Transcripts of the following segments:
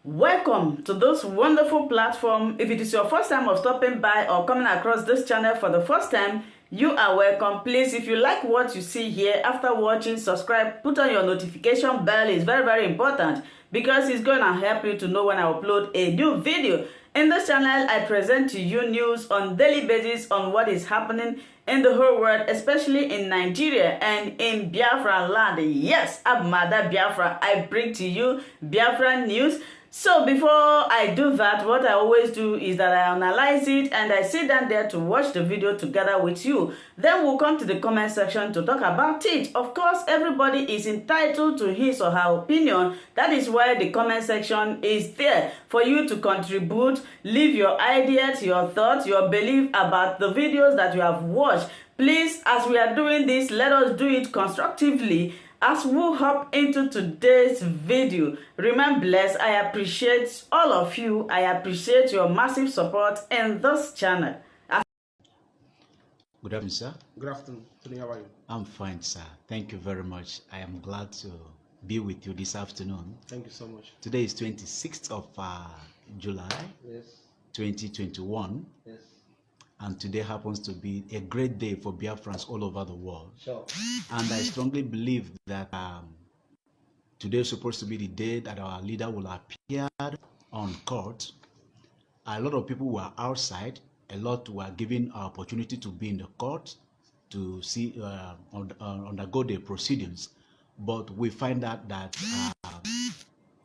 Welcome to this wonderful platform. If it is your first time of stopping by or coming across this channel for the first time, you are welcome. Please, if you like what you see here, after watching, subscribe, put on your notification bell. It's very important because it's going to help you to know when I upload a new video. In this channel, I present to you news on daily basis on what is happening in the whole world, especially in Nigeria and in Biafra land. Yes, I'm Mother Biafra. I bring to you Biafra news. So before I do that, what I always do is that I analyze it and I sit down there to watch the video together with you. Then we'll come to the comment section to talk about it. Of course, everybody is entitled to his or her opinion. That is why the comment section is there for you to contribute, leave your ideas, your thoughts, your belief about the videos that you have watched. Please, as we are doing this, let us do it constructively. As we hop into today's video, remain blessed. I appreciate all of you. I appreciate your massive support in this channel. Good afternoon, sir. Good afternoon, Tony. How are you? I'm fine, sir. Thank you very much. I am glad to be with you this afternoon. Thank you so much. Today is 26th of July, Yes. 2021. Yes. And today happens to be a great day for Biafrans all over the world. Sure. And I strongly believe that today is supposed to be the day that our leader will appear on court. A lot of people were outside. A lot were given an opportunity to be in the court to see undergo the proceedings. But we find out that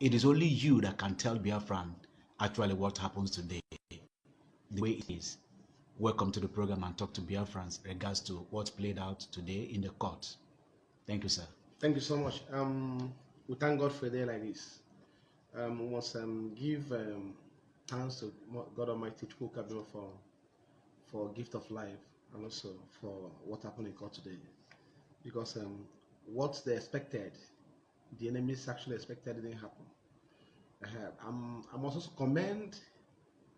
it is only you that can tell Biafran actually what happens today, the way it is. Welcome to the program and talk to Biafrans in regards to what played out today in the court. Thank you, sir. Thank you so much. We thank God for a day like this. We must give thanks to God Almighty for gift of life and also for what happened in court today. Because what they expected, the enemies actually expected, didn't happen. I must also commend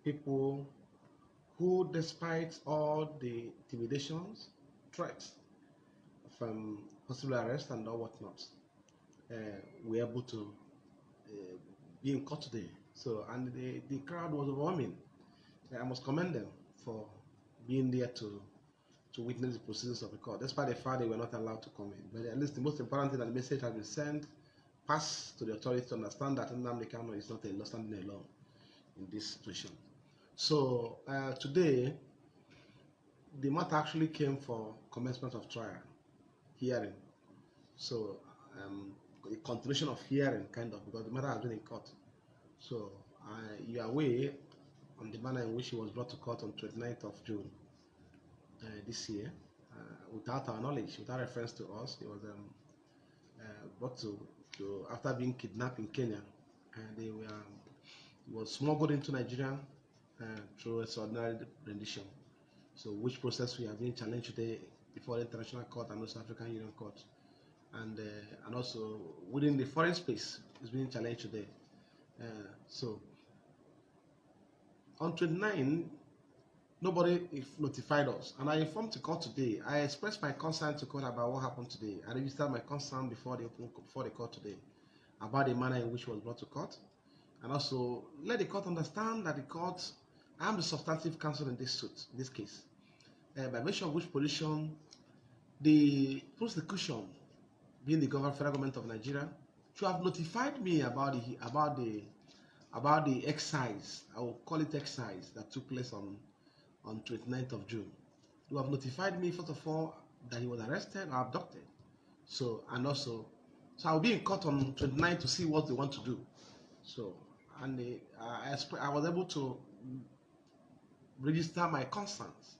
people who, despite all the intimidations, threats from possible arrest and all whatnot, were able to be in court today. So, and the crowd was overwhelming. I must commend them for being there to witness the proceedings of the court. Despite the fact they were not allowed to come in, but at least the most important thing that the message has been sent, passed to the authorities to understand that Nnamdi Kanu is not standing alone in this situation. So today, the matter actually came for commencement of trial, hearing. So a continuation of hearing, kind of, because the matter has been in court. So you are aware on the manner in which he was brought to court on 29th of June this year, without our knowledge, without reference to us. He was brought to after being kidnapped in Kenya, and he was smuggled into Nigeria through extraordinary rendition. So which process we have been challenged today before the International Court and also African Union Court, and also within the foreign space is being challenged today. So on 29, nobody notified us, and I informed the court today. I expressed my concern to court about what happened today. I registered my concern before the court today about the manner in which was brought to court, and also let the court understand that the court, I am the substantive counsel in this suit, in this case, by virtue of which position the prosecution, being the federal government of Nigeria, should have notified me about the exercise, I will call it exercise, that took place on 29th of June. You have notified me, first of all, that he was arrested or abducted. So, and also, so I'll be in court on 29th to see what they want to do. So, and I was able to register my concerns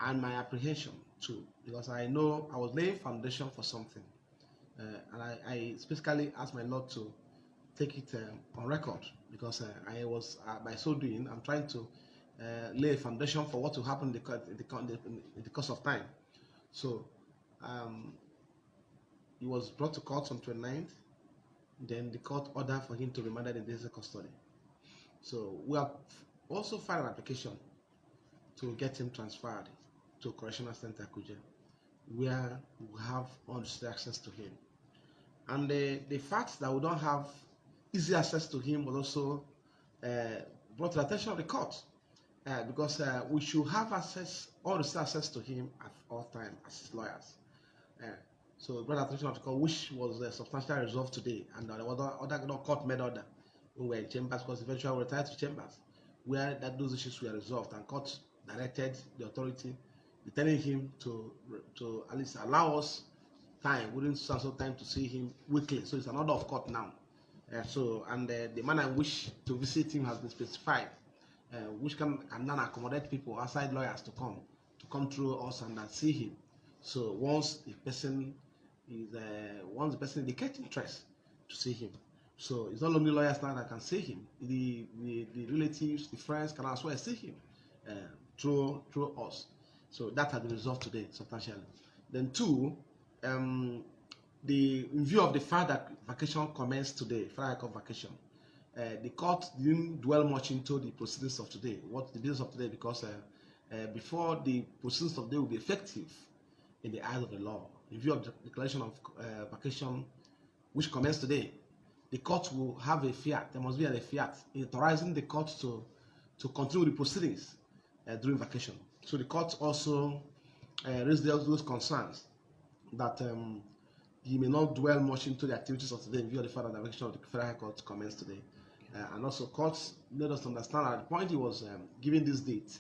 and my apprehension too, because I know I was laying foundation for something, and I specifically asked my Lord to take it on record, because I was by so doing, I'm trying to lay a foundation for what will happen in the course of time. So he was brought to court on 29th. Then the court ordered for him to be remanded in judicial custody. So we have also filed an application to get him transferred to Correctional Center Kuje, where we have unnecessary access to him. And the fact that we don't have easy access to him was also brought to the attention of the court, because we should have access, access to him at all times as his lawyers. So brought attention of the court, which was substantially resolved today, and the other court made order when we were in chambers, because eventually we retired to chambers, where those issues were resolved, and court directed the authority, telling him to at least allow us time, within some time, to see him weekly. So it's an order of court now. The manner in which to visit him has been specified, which can now accommodate people, outside lawyers, to come through us and see him. So once the person indicates interest to see him, so it's not only lawyers now that can see him. The relatives, the friends can as well see him through us. So that has been resolved today substantially. Then two, in view of the fact that vacation commenced today, Friday Court vacation, the court didn't dwell much into the proceedings of today, what the business of today, because before the proceedings of today will be effective in the eyes of the law, in view of the declaration of vacation, which commenced today, the court will have a fiat. There must be a fiat authorizing the court to continue the proceedings during vacation. So the court also raised those concerns that he may not dwell much into the activities of today in view of the fact that the vacation of the Federal High Court commenced today. And also courts made us understand at the point he was giving this date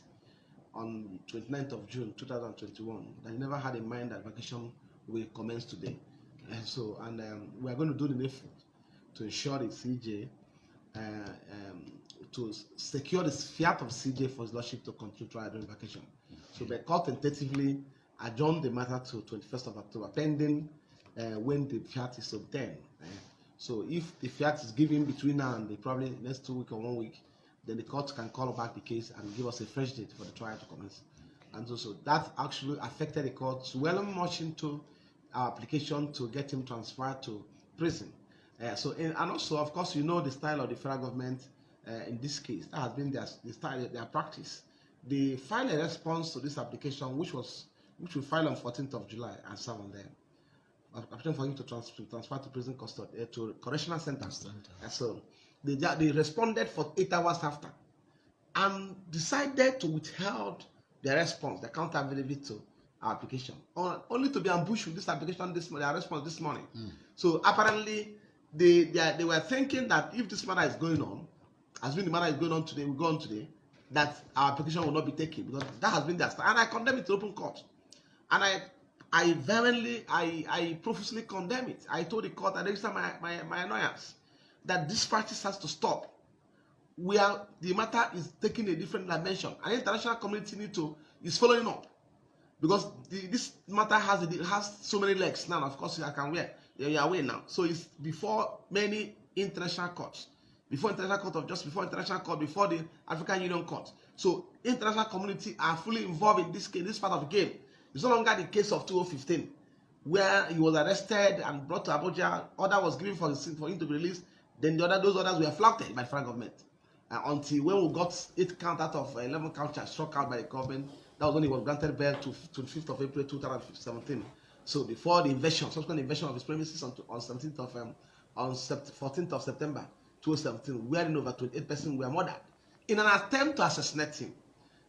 on 29th of June 2021, that he never had in mind that vacation will commence today. We are going to do the needful to ensure the CJ, to secure the fiat of CJ for his lordship to continue trial during vacation. So the court tentatively adjourned the matter to 21st of October, pending when the fiat is obtained. So if the fiat is given between now and probably next 2 weeks or 1 week, then the court can call back the case and give us a fresh date for the trial to commence. And so that actually affected the court well much into our application to get him transferred to prison. And also, of course, you know the style of the federal government in this case. That has been their practice. They filed a response to this application, which we filed on 14th of July, and serve on them. Application for him to transfer to prison custody, to correctional center. So they responded for 8 hours after, and decided to withhold their response, their counter availability to our application, only to be ambushed with this application their response this morning. So apparently they were thinking that if this matter is going on, as when the matter is going on today, we go on today, that our application will not be taken, because that has been their style. And I condemn it to open court. And I vehemently, I profusely condemn it. I told the court, I registered my annoyance, that this practice has to stop. The matter is taking a different dimension, and the international community is following up, because this matter has so many legs now. Of course, you are aware now. So it's before many international courts, before international court of justice, before international court, before the African Union Court. So international community are fully involved in this case, this part of the game. It's no longer the case of 2015, where he was arrested and brought to Abuja. Order was given for him to be released. Then those orders were flouted by the federal government until when we got 8 count out of 11 count charge struck out by the government. That was when he was granted bail to 25th of April 2017. So before the subsequent invasion of his premises on 14th of September 2017, wherein over 28 persons were murdered in an attempt to assassinate him.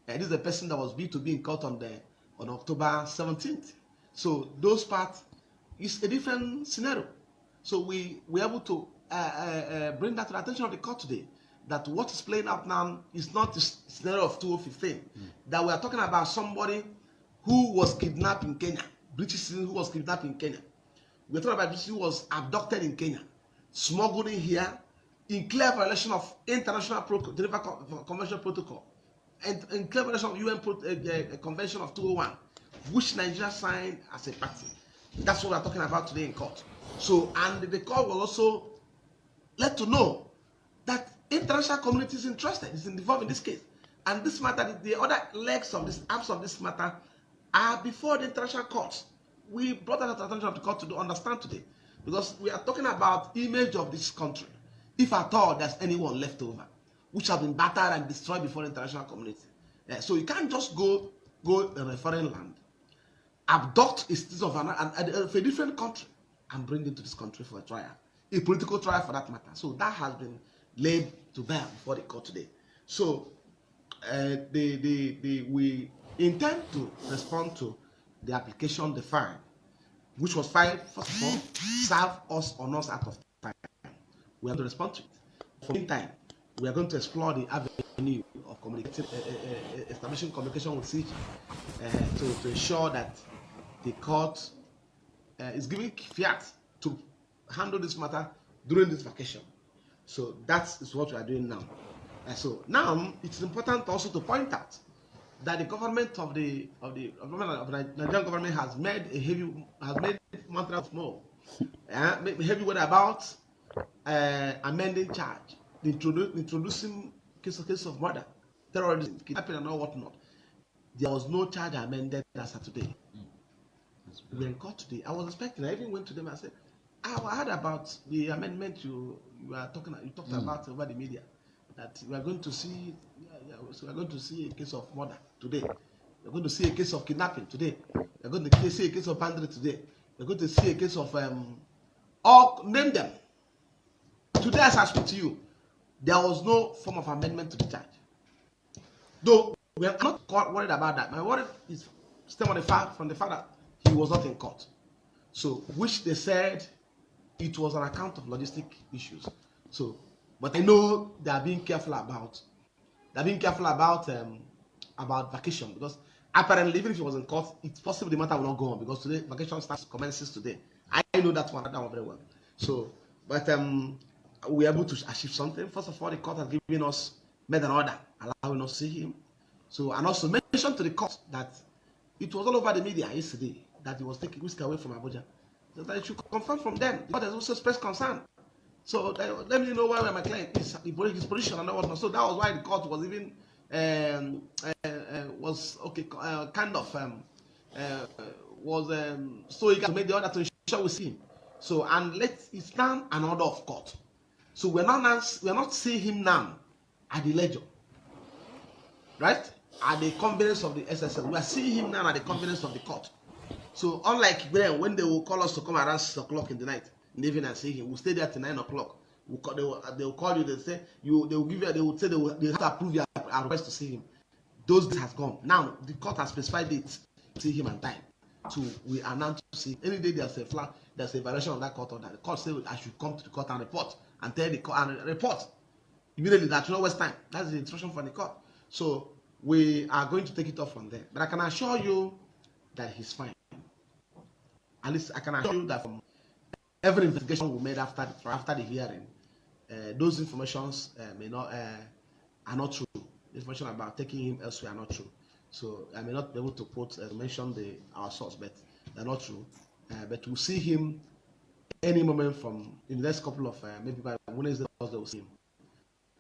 This is a person that was believed to be in court on October 17th. So those parts is a different scenario. So we were able to bring that to the attention of the court today, that what is playing out now is not the scenario of 2015. That we are talking about somebody who was kidnapped in Kenya, British citizen who was kidnapped in Kenya. We're talking about British who was abducted in Kenya, smuggled in here, in clear violation of international Geneva Convention protocol, and in clear violation of UN Convention of 201, which Nigeria signed as a party. That's what we're talking about today in court. So, and the court will also let to know that international community is interested, is involved in this case. And this matter, the other legs of this, arms of this matter, are before the international courts. We brought that to the attention of the court to understand today, because we are talking about image of this country, if at all there's anyone left over, which have been battered and destroyed before the international community. So you can't just go in a foreign land, abduct a citizen of a different country, and bring it to this country for a trial. a political trial for that matter. So that has been laid to bear before the court today. So we intend to respond to the application they filed, which was filed, first of all, serve us or not out of time. We have to respond to it. For the meantime, we are going to explore the avenue of communicating, establishing communication with CG to ensure that the court is giving fiat to handle this matter during this vacation. So that is what we are doing now. So now it's important also to point out that the government of the Nigerian government has made mantra of more heavy word about amending charge, introducing case of murder, terrorism, kidnapping, and all whatnot. There was no charge amended as of today. We are in court today. I was expecting. I even went to them and said, I heard about the amendment you talked about over the media, that we are going to see. So we are going to see a case of murder today. We are going to see a case of kidnapping today. We are going to see a case of banditry today. We are going to see a case of all name them. Today, as I speak to you, there was no form of amendment to the charge. Though we are not worried about that. My worry is stem on the fact that he was not in court. So, which they said it was on account of logistic issues. So, but I know they are being careful about. They're being careful about vacation, because apparently, even if he was in court, it's possible the matter will not go on, because today vacation commences today. I know that one very well. So, but we are able to achieve something. First of all, the court has given us made an order allowing us to see him. So, and also mentioned to the court that it was all over the media yesterday that he was taking whiskey away from Abuja. So that it should confirm from them. The court has also expressed concern. So let me know where my client is, his position and all whatnot. So that was why the court was even so eager to make the order to ensure we see him. So and it's now an order of court. So we're not seeing him now at the ledger, right? At the convenience of the SSL. We are seeing him now at the convenience of the court. So unlike then, when they will call us to come around 6 o'clock in the night, in the evening and see him, we'll stay there till 9 o'clock. They will call you. They say they will say they have to approve your request to see him. Those days has gone. Now the court has specified dates to see him and time. So we are now to see any day there's a violation of that court order. The court say I should come to the court and report and tell the court and report immediately. That you know waste time. That's the instruction from the court. So we are going to take it off from there. But I can assure you that he's fine. At least I can assure you that from every investigation we made after the hearing, those informations are not true. The information about taking him elsewhere are not true. So I may not be able to mention our source, but they're not true. But we'll see him any moment from in the next couple of maybe by Wednesday, Thursday we'll see him.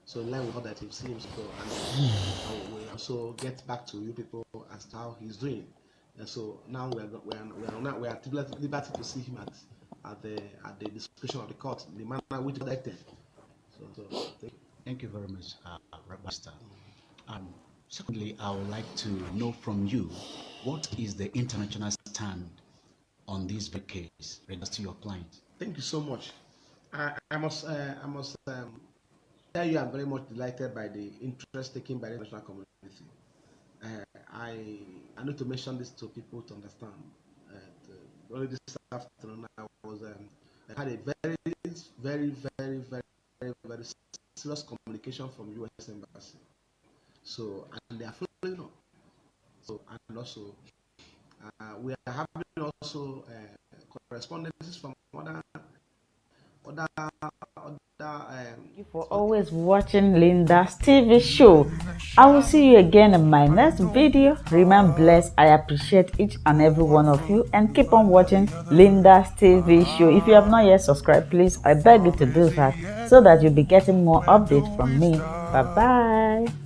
So in line with all that, we'll see him. So and we'll also get back to you people as to how he's doing. And so now we are at liberty to see him at the discretion of the court, the manner which is elected. So thank you very much, Master. Secondly, I would like to know from you, what is the international stand on this case regards to your client? Thank you so much. I must tell you I'm very much delighted by the interest taken by the international community. I need to mention this to people to understand. Only this afternoon I had a very serious communication from U.S. Embassy. So and they are following up. So and also we are having also correspondences from other. Thank you for always watching Linda's TV show. I will see you again in my next video. Remain blessed. I appreciate each and every one of you, and keep on watching Linda's TV show. If you have not yet subscribed, please, I beg you to do that so that you'll be getting more updates from me. Bye bye.